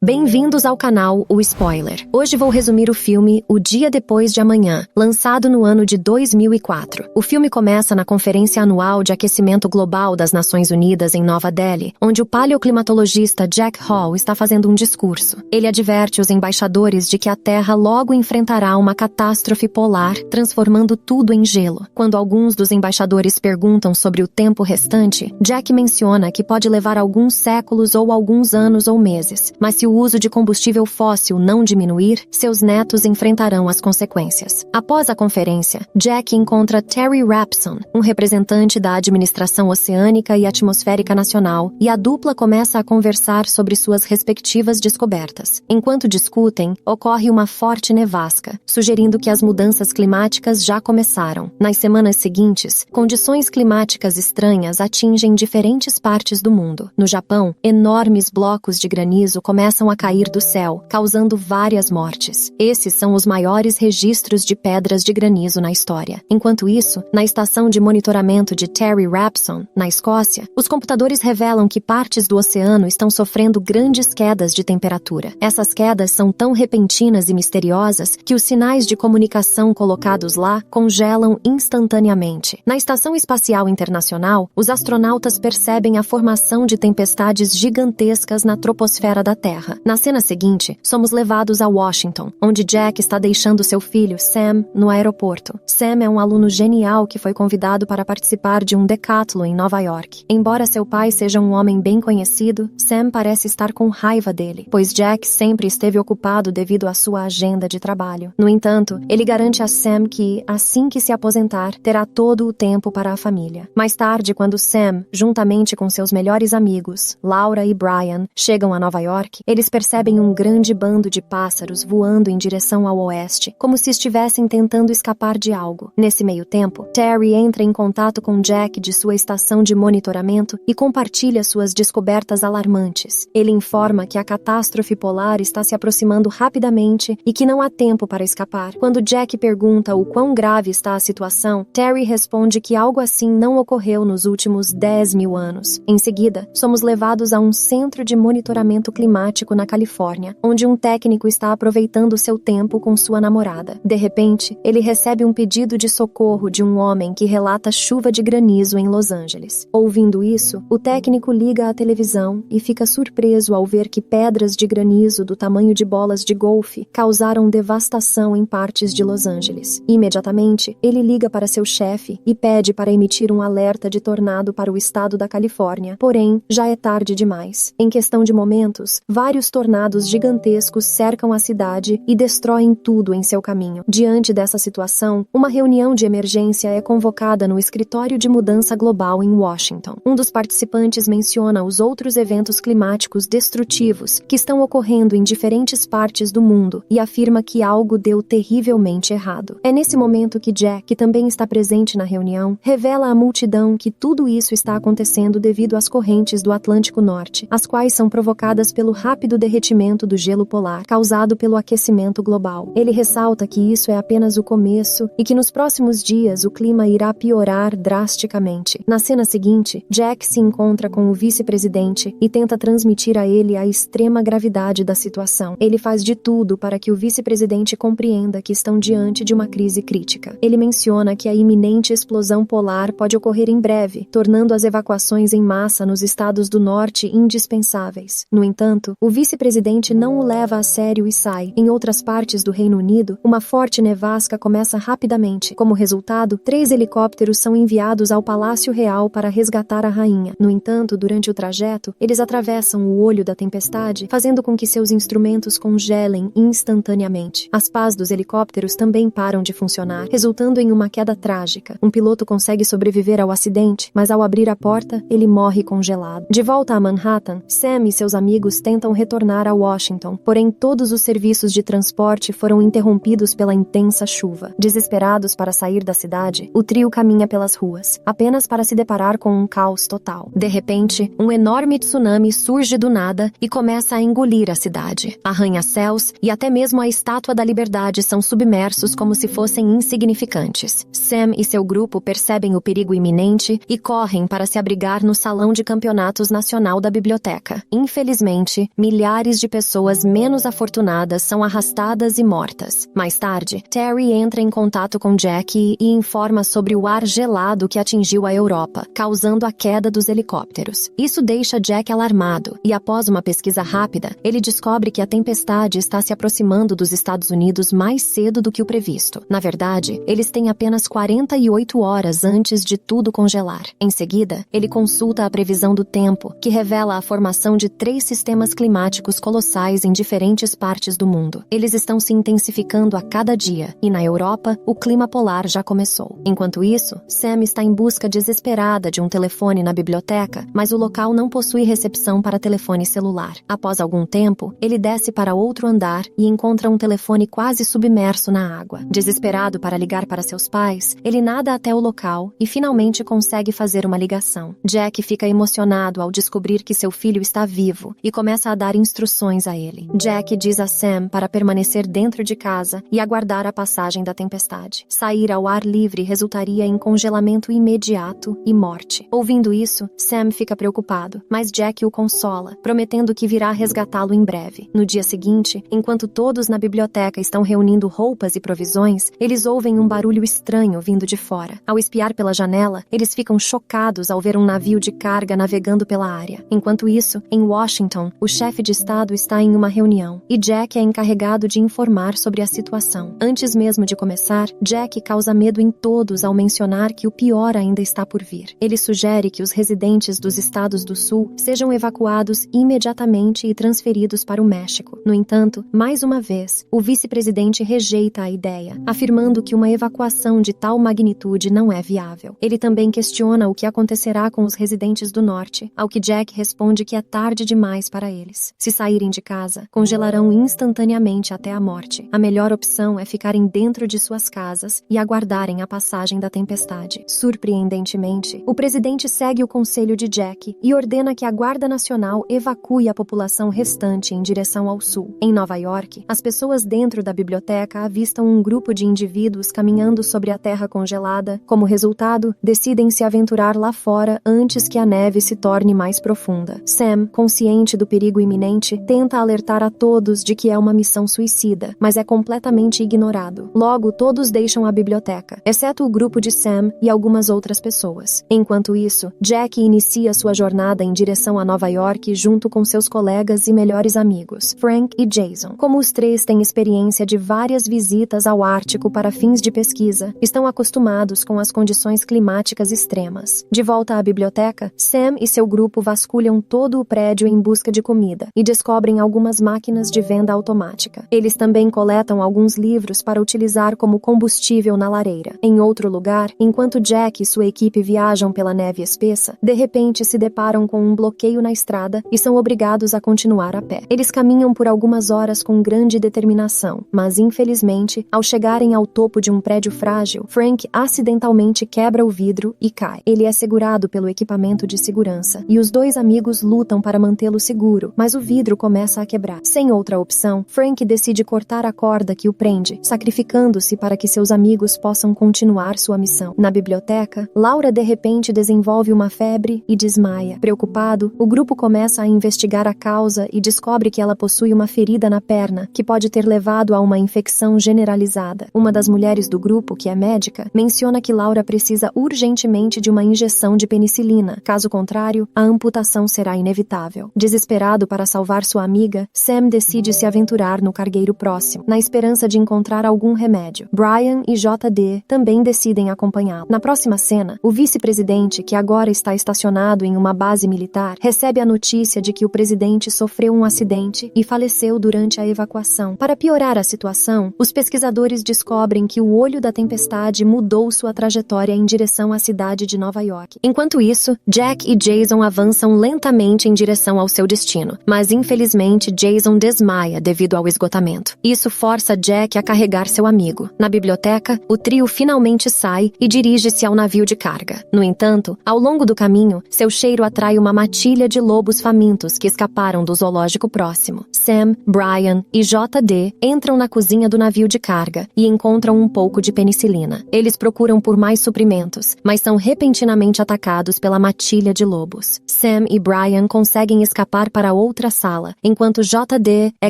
Bem-vindos ao canal O Spoiler. Hoje vou resumir o filme O Dia Depois de Amanhã, lançado no ano de 2004. O filme começa na Conferência Anual de Aquecimento Global das Nações Unidas em Nova Delhi, onde o paleoclimatologista Jack Hall está fazendo um discurso. Ele adverte os embaixadores de que a Terra logo enfrentará uma catástrofe polar, transformando tudo em gelo. Quando alguns dos embaixadores perguntam sobre o tempo restante, Jack menciona que pode levar alguns séculos ou alguns anos ou meses, mas se o uso de combustível fóssil não diminuir, seus netos enfrentarão as consequências. Após a conferência, Jack encontra Terry Rapson, um representante da Administração Oceânica e Atmosférica Nacional, e a dupla começa a conversar sobre suas respectivas descobertas. Enquanto discutem, ocorre uma forte nevasca, sugerindo que as mudanças climáticas já começaram. Nas semanas seguintes, condições climáticas estranhas atingem diferentes partes do mundo. No Japão, enormes blocos de granizo começam a cair do céu, causando várias mortes. Esses são os maiores registros de pedras de granizo na história. Enquanto isso, na estação de monitoramento de Terry Rapson, na Escócia, os computadores revelam que partes do oceano estão sofrendo grandes quedas de temperatura. Essas quedas são tão repentinas e misteriosas que os sinais de comunicação colocados lá congelam instantaneamente. Na Estação Espacial Internacional, os astronautas percebem a formação de tempestades gigantescas na troposfera da Terra. Na cena seguinte, somos levados a Washington, onde Jack está deixando seu filho, Sam, no aeroporto. Sam é um aluno genial que foi convidado para participar de um decathlon em Nova York. Embora seu pai seja um homem bem conhecido, Sam parece estar com raiva dele, pois Jack sempre esteve ocupado devido à sua agenda de trabalho. No entanto, ele garante a Sam que, assim que se aposentar, terá todo o tempo para a família. Mais tarde, quando Sam, juntamente com seus melhores amigos, Laura e Brian, chegam a Nova York, eles percebem um grande bando de pássaros voando em direção ao oeste, como se estivessem tentando escapar de algo. Nesse meio tempo, Terry entra em contato com Jack de sua estação de monitoramento e compartilha suas descobertas alarmantes. Ele informa que a catástrofe polar está se aproximando rapidamente e que não há tempo para escapar. Quando Jack pergunta o quão grave está a situação, Terry responde que algo assim não ocorreu nos últimos 10.000 anos. Em seguida, somos levados a um centro de monitoramento climático na Califórnia, onde um técnico está aproveitando seu tempo com sua namorada. De repente, ele recebe um pedido de socorro de um homem que relata chuva de granizo em Los Angeles. Ouvindo isso, o técnico liga a televisão e fica surpreso ao ver que pedras de granizo do tamanho de bolas de golfe causaram devastação em partes de Los Angeles. Imediatamente, ele liga para seu chefe e pede para emitir um alerta de tornado para o estado da Califórnia, porém, já é tarde demais. Em questão de momentos, vários tornados gigantescos cercam a cidade e destroem tudo em seu caminho. Diante dessa situação, uma reunião de emergência é convocada no Escritório de Mudança Global em Washington. Um dos participantes menciona os outros eventos climáticos destrutivos que estão ocorrendo em diferentes partes do mundo e afirma que algo deu terrivelmente errado. É nesse momento que Jack, que também está presente na reunião, revela à multidão que tudo isso está acontecendo devido às correntes do Atlântico Norte, as quais são provocadas pelo rápido derretimento do gelo polar causado pelo aquecimento global. Ele ressalta que isso é apenas o começo e que nos próximos dias o clima irá piorar drasticamente. Na cena seguinte, Jack se encontra com o vice-presidente e tenta transmitir a ele a extrema gravidade da situação. Ele faz de tudo para que o vice-presidente compreenda que estão diante de uma crise crítica. Ele menciona que a iminente explosão polar pode ocorrer em breve, tornando as evacuações em massa nos estados do norte indispensáveis. No entanto, o vice-presidente não o leva a sério e sai. Em outras partes do Reino Unido, uma forte nevasca começa rapidamente. Como resultado, 3 helicópteros são enviados ao Palácio Real para resgatar a rainha. No entanto, durante o trajeto, eles atravessam o olho da tempestade, fazendo com que seus instrumentos congelem instantaneamente. As pás dos helicópteros também param de funcionar, resultando em uma queda trágica. Um piloto consegue sobreviver ao acidente, mas ao abrir a porta, ele morre congelado. De volta a Manhattan, Sam e seus amigos tentam retornar a Washington, porém todos os serviços de transporte foram interrompidos pela intensa chuva. Desesperados para sair da cidade, o trio caminha pelas ruas, apenas para se deparar com um caos total. De repente, um enorme tsunami surge do nada e começa a engolir a cidade. Arranha-céus e até mesmo a Estátua da Liberdade são submersos como se fossem insignificantes. Sam e seu grupo percebem o perigo iminente e correm para se abrigar no Salão de Campeonatos Nacional da Biblioteca. Infelizmente, milhares milhares de pessoas menos afortunadas são arrastadas e mortas. Mais tarde, Terry entra em contato com Jack e informa sobre o ar gelado que atingiu a Europa, causando a queda dos helicópteros. Isso deixa Jack alarmado, e após uma pesquisa rápida, ele descobre que a tempestade está se aproximando dos Estados Unidos mais cedo do que o previsto. Na verdade, eles têm apenas 48 horas antes de tudo congelar. Em seguida, ele consulta a previsão do tempo, que revela a formação de 3 sistemas climáticos colossais em diferentes partes do mundo. Eles estão se intensificando a cada dia, e na Europa, o clima polar já começou. Enquanto isso, Sam está em busca desesperada de um telefone na biblioteca, mas o local não possui recepção para telefone celular. Após algum tempo, ele desce para outro andar e encontra um telefone quase submerso na água. Desesperado para ligar para seus pais, ele nada até o local e finalmente consegue fazer uma ligação. Jack fica emocionado ao descobrir que seu filho está vivo e começa a dar instruções a ele. Jack diz a Sam para permanecer dentro de casa e aguardar a passagem da tempestade. Sair ao ar livre resultaria em congelamento imediato e morte. Ouvindo isso, Sam fica preocupado, mas Jack o consola, prometendo que virá resgatá-lo em breve. No dia seguinte, enquanto todos na biblioteca estão reunindo roupas e provisões, eles ouvem um barulho estranho vindo de fora. Ao espiar pela janela, eles ficam chocados ao ver um navio de carga navegando pela área. Enquanto isso, em Washington, o chefe de estado está em uma reunião, e Jack é encarregado de informar sobre a situação. Antes mesmo de começar, Jack causa medo em todos ao mencionar que o pior ainda está por vir. Ele sugere que os residentes dos estados do sul sejam evacuados imediatamente e transferidos para o México. No entanto, mais uma vez, o vice-presidente rejeita a ideia, afirmando que uma evacuação de tal magnitude não é viável. Ele também questiona o que acontecerá com os residentes do norte, ao que Jack responde que é tarde demais para eles. Se saírem de casa, congelarão instantaneamente até a morte. A melhor opção é ficarem dentro de suas casas e aguardarem a passagem da tempestade. Surpreendentemente, o presidente segue o conselho de Jack e ordena que a Guarda Nacional evacue a população restante em direção ao sul. Em Nova York, as pessoas dentro da biblioteca avistam um grupo de indivíduos caminhando sobre a terra congelada. Como resultado, decidem se aventurar lá fora antes que a neve se torne mais profunda. Sam, consciente do perigo iminente, tenta alertar a todos de que é uma missão suicida, mas é completamente ignorado. Logo, todos deixam a biblioteca, exceto o grupo de Sam e algumas outras pessoas. Enquanto isso, Jack inicia sua jornada em direção a Nova York junto com seus colegas e melhores amigos, Frank e Jason. Como os três têm experiência de várias visitas ao Ártico para fins de pesquisa, estão acostumados com as condições climáticas extremas. De volta à biblioteca, Sam e seu grupo vasculham todo o prédio em busca de comida e descobrem algumas máquinas de venda automática. Eles também coletam alguns livros para utilizar como combustível na lareira. Em outro lugar, enquanto Jack e sua equipe viajam pela neve espessa, de repente se deparam com um bloqueio na estrada e são obrigados a continuar a pé. Eles caminham por algumas horas com grande determinação, mas infelizmente, ao chegarem ao topo de um prédio frágil, Frank acidentalmente quebra o vidro e cai. Ele é segurado pelo equipamento de segurança e os dois amigos lutam para mantê-lo seguro, mas o vidro começa a quebrar. Sem outra opção, Frank decide cortar a corda que o prende, sacrificando-se para que seus amigos possam continuar sua missão. Na biblioteca, Laura de repente desenvolve uma febre e desmaia. Preocupado, o grupo começa a investigar a causa e descobre que ela possui uma ferida na perna, que pode ter levado a uma infecção generalizada. Uma das mulheres do grupo, que é médica, menciona que Laura precisa urgentemente de uma injeção de penicilina. Caso contrário, a amputação será inevitável. Desesperado para salvar sua amiga, Sam decide se aventurar no cargueiro próximo, na esperança de encontrar algum remédio. Brian e JD também decidem acompanhá-lo. Na próxima cena, o vice-presidente, que agora está estacionado em uma base militar, recebe a notícia de que o presidente sofreu um acidente e faleceu durante a evacuação. Para piorar a situação, os pesquisadores descobrem que o olho da tempestade mudou sua trajetória em direção à cidade de Nova York. Enquanto isso, Jack e Jason avançam lentamente em direção ao seu destino, mas infelizmente Jason desmaia devido ao esgotamento. Isso força Jack a carregar seu amigo. Na biblioteca, o trio finalmente sai e dirige-se ao navio de carga. No entanto, ao longo do caminho, seu cheiro atrai uma matilha de lobos famintos que escaparam do zoológico próximo. Sam, Brian e JD entram na cozinha do navio de carga e encontram um pouco de penicilina. Eles procuram por mais suprimentos, mas são repentinamente atacados pela matilha de lobos. Sam e Brian conseguem escapar para outra sala, enquanto JD é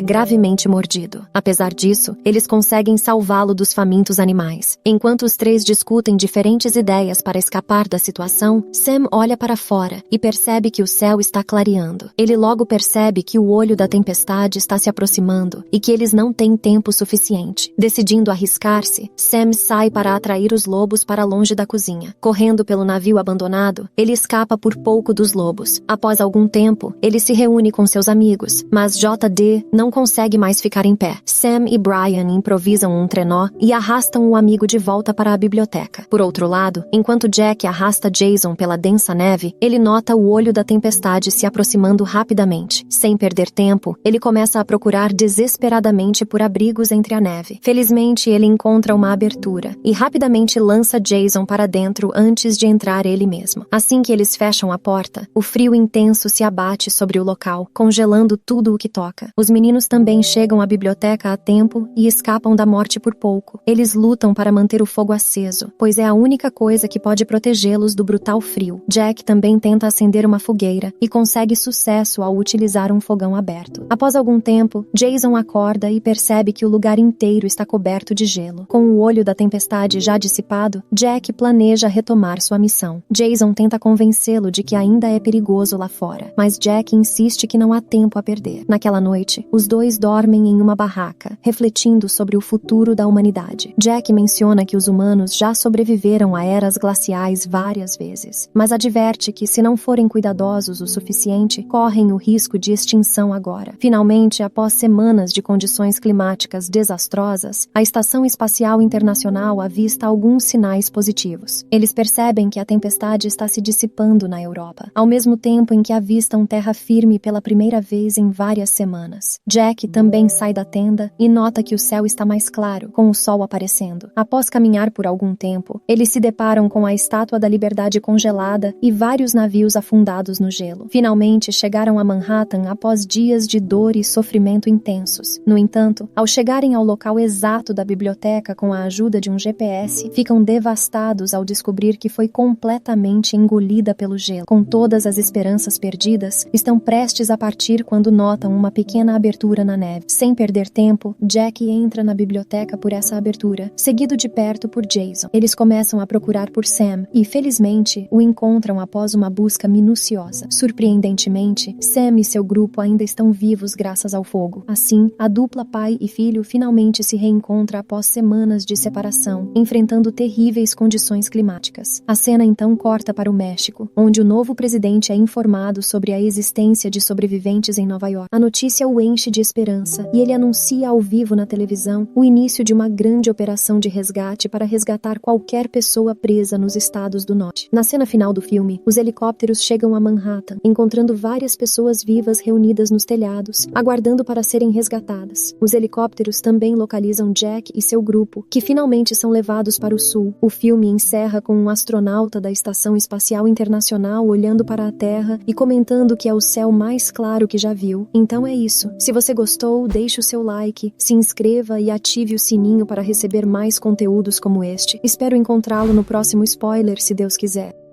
gravemente mordido. Apesar disso, eles conseguem salvá-lo dos famintos animais. Enquanto os três discutem diferentes ideias para escapar da situação, Sam olha para fora e percebe que o céu está clareando. Ele logo percebe que o olho da tempestade está se aproximando e que eles não têm tempo suficiente. Decidindo arriscar-se, Sam sai para atrair os lobos para longe da cozinha. Correndo pelo navio abandonado, ele escapa por pouco dos lobos. Após algum tempo, ele se reúne com seus amigos, mas JD não consegue mais ficar em pé. Sam e Brian improvisam um trenó e arrastam o amigo de volta para a biblioteca. Por outro lado, enquanto Jack arrasta Jason pela densa neve, ele nota o olho da tempestade se aproximando rapidamente. Sem perder tempo, ele começa a procurar desesperadamente por abrigos entre a neve. Felizmente, ele encontra uma abertura e rapidamente lança Jason para dentro antes de entrar ele mesmo. Assim que eles fecham a porta, o frio intenso se abate sobre o local, congelando tudo o que toca. Os meninos também chegam à biblioteca a tempo e escapam da morte por pouco. Eles lutam para manter o fogo aceso, pois é a única coisa que pode protegê-los do brutal frio. Jack também tenta acender uma fogueira e consegue sucesso ao utilizar um fogão aberto. Após algum tempo, Jason acorda e percebe que o lugar inteiro está coberto de gelo. Com o olho da tempestade já dissipado, Jack planeja retomar sua missão. Jason tenta convencê-lo de que ainda é perigoso lá fora, mas Jack insiste que não há tempo a perder. Naquela noite, os dois dormem em uma barraca, refletindo sobre o futuro da humanidade. Jack menciona que os humanos já sobreviveram a eras glaciais várias vezes, mas adverte que, se não forem cuidadosos o suficiente, correm o risco de extinção agora. Finalmente, após semanas de condições climáticas desastrosas, a Estação Espacial Internacional avista alguns sinais positivos. Eles percebem que a tempestade está se dissipando na Europa, ao mesmo tempo em que avistam terra firme pela primeira vez em várias semanas. Jack também sai da tenda e nota que o céu está mais claro, com o sol aparecendo. Após caminhar por algum tempo, eles se deparam com a Estátua da Liberdade congelada e vários navios afundados no gelo. Finalmente chegaram a Manhattan após dias de dor e sofrimento intensos. No entanto, ao chegarem ao local exato da biblioteca com a ajuda de um GPS, ficam devastados ao descobrir que foi completamente engolida pelo gelo. Com todas as esperanças perdidas, estão prestes a partir quando notam uma pequena abertura na neve. Sem perder tempo, Jack entra na biblioteca por essa abertura, seguido de perto por Jason. Eles começam a procurar por Sam e, felizmente, o encontram após uma busca minuciosa. Surpreendentemente, Sam e seu grupo ainda estão vivos graças ao fogo. Assim, a dupla pai e filho finalmente se reencontra após semanas de separação, enfrentando terríveis condições climáticas. A cena então corta para o México, onde o novo presidente é informado sobre a existência de sobreviventes em Nova York. A notícia o enche de esperança e ele anuncia ao vivo na televisão o início de uma grande operação de resgate para resgatar qualquer pessoa presa nos estados do norte. Na cena final do filme, os helicópteros chegam a Manhattan, encontrando várias pessoas vivas reunidas nos telhados, aguardando para serem resgatadas. Os helicópteros também localizam Jack e seu grupo, que finalmente são levados para o sul. O filme encerra com um astronauta da Estação Espacial Internacional olhando para a Terra e comentando que é o céu mais claro que já viu. Então é isso. Se você gostou, deixe o seu like, se inscreva e ative o sininho para receber mais conteúdos como este. Espero encontrá-lo no próximo spoiler, se Deus quiser.